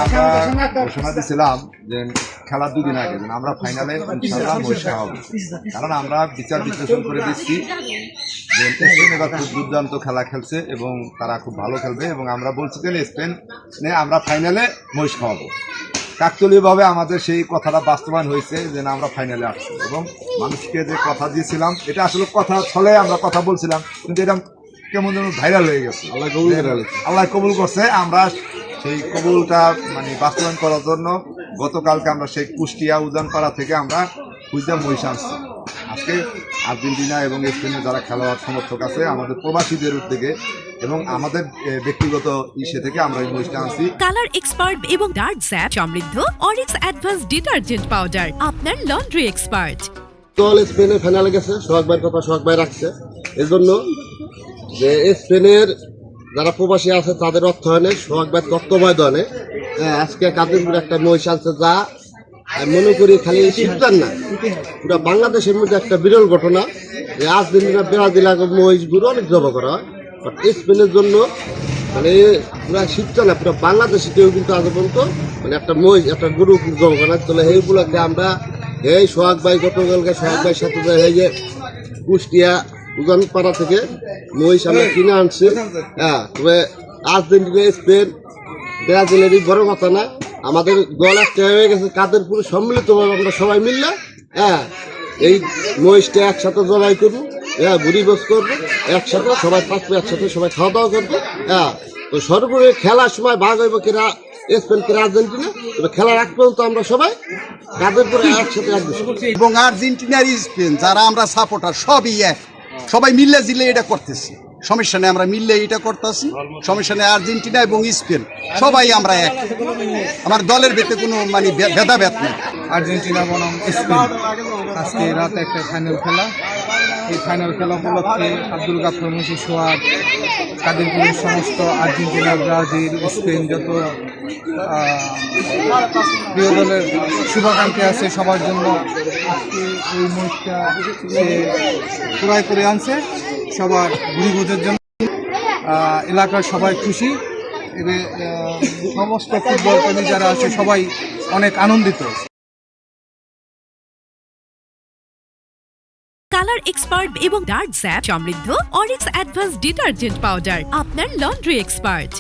আসলে আমরা ঘোষণা দিয়েছিলাম যে খেলা দুদিন আগে যেন আমরা ফাইনালে ইনশাআল্লাহ মহিষা হব, কারণ আমরা বিচার বিশ্লেষণ করে দিচ্ছি যে স্পেন এবার খুব দুর্দান্ত খেলা খেলছে এবং তারা খুব ভালো খেলবে এবং আমরা বলছি যে স্পেনে আমরা ফাইনালে মহিষ খাওয়াবো। কাকতালীয়ভাবে আমাদের সেই কথাটা বাস্তবায়ন হয়েছে যে না আমরা ফাইনালে আসছি এবং মানুষকে যে কথা দিয়েছিলাম এটা আসলে কথা ছলে আমরা কথা বলছিলাম, কিন্তু এটা কেমন যেন ভাইরাল হয়ে গেছে। আল্লাহ কবুল করছে। আমরা সেই কবুলটা মানে বাস্তবায়ন করার জন্য গতকালকে আমরা সেই কুষ্টিয়া উজানপাড়া থেকে আমরা খুঁজে মহিষ আনছি। আজকে আর্জেন্টিনা এবং স্পেনের যারা খেলোয়াড় সমর্থক আছে আমাদের প্রবাসীদের উদ্যোগে এবং আমাদের ব্যক্তিগত ইসে থেকে আমরা এই মহিষটা আনছি। কালার এক্সপার্ট এবং ডার্ক স্যাপ সমৃদ্ধ অরিক্স অ্যাডভান্স ডিটারজেন্ট পাউডার, আপনার লন্ড্রি এক্সপার্ট। দল স্পেনে ফাইনালে গেছে, সোহাগ ভাইয়ের কথা সোহাগ ভাই রাখছে এজন্য যে স্পেনের যারা প্রবাসী আছে তাদের অর্থায়নে সোহাগ ভাই তত্ত্বাবধানে আজকে কাদিরপুর একটা মহিষ আনছে, যা মনে করি খালি শিবদার না পুরো বাংলাদেশের মধ্যে একটা বিরল ঘটনা যে আর্জেন্টিনা ব্রাজিল আগে মহিষগুলো অনেক জমা করা হয়, বাট স্পেনের জন্য মানে পুরা শীতটা না পুরো বাংলাদেশে কেউ কিন্তু আজ পর্যন্ত মানে একটা মহিষ একটা গরু জমা করা তোলে। এইগুলোকে আমরা এই সোহাগ ভাই গতকালকে সোহাগ ভাইয়ের সাথে এই যে কুষ্টিয়া উজানপাড়া থেকে মহিষ আমরা কিনে আনছি। হ্যাঁ, তবে আর্জেন্টিনা স্পেন ব্রাজিলেরই বড় কথা না, আমাদের দল একটা হয়ে গেছে কাদেরপুর সম্মিলিতভাবে আমরা সবাই মিললে এই মহিষটা একসাথে জবাই করবো, বুড়ি বোস করবো একসাথে, সবাই থাকবে একসাথে, সবাই খাওয়া দাওয়া করবো। তো সর্বোপরি খেলার সময় ভাগ হইব কিনা স্পেন কিনা আর্জেন্টিনা, তবে খেলার আগ পর্যন্ত আমরা সবাই কাদেরপুরে একসাথে রাখবো। এবং আর্জেন্টিনার স্পেন যারা আমরা সাপোর্টার সবই এক, সবাই মিললে জিলে এটা করতেছি, সমস্যা নেই, আমরা মিললে এটা করতেছি, সমস্যা নেই। আর্জেন্টিনা এবং স্পেন সবাই আমরা এক, আমার দলের ভিতরে কোনো মানে ভেদাভেদ নেই। আর্জেন্টিনা বনাম স্পেন আজকে রাতে একটা ফাইনাল খেলা। এই ফাইনাল খেলা উপলক্ষে আব্দুল গাফফার মুন্সি সোহাগ, কাদিরপুরের সমস্ত আর্জেন্টিনা ব্রাজিল স্পেন যত প্রিয় দলের শুভাকাঙ্ক্ষী আছে সবার জন্য আজকে এই মহিষটা সে ক্রয় করে আনছে সবার ভুরিভোজের জন্য। এলাকার সবাই খুশি, এদের সমস্ত ফুটবল প্রেমী যারা আছে সবাই অনেক আনন্দিত। কালার এক্সপার্ট এবং ডার্ক স্যাপ সমৃদ্ধ অরিক্স অ্যাডভান্স ডিটারজেন্ট পাউডার, আপনার লন্ড্রি এক্সপার্ট।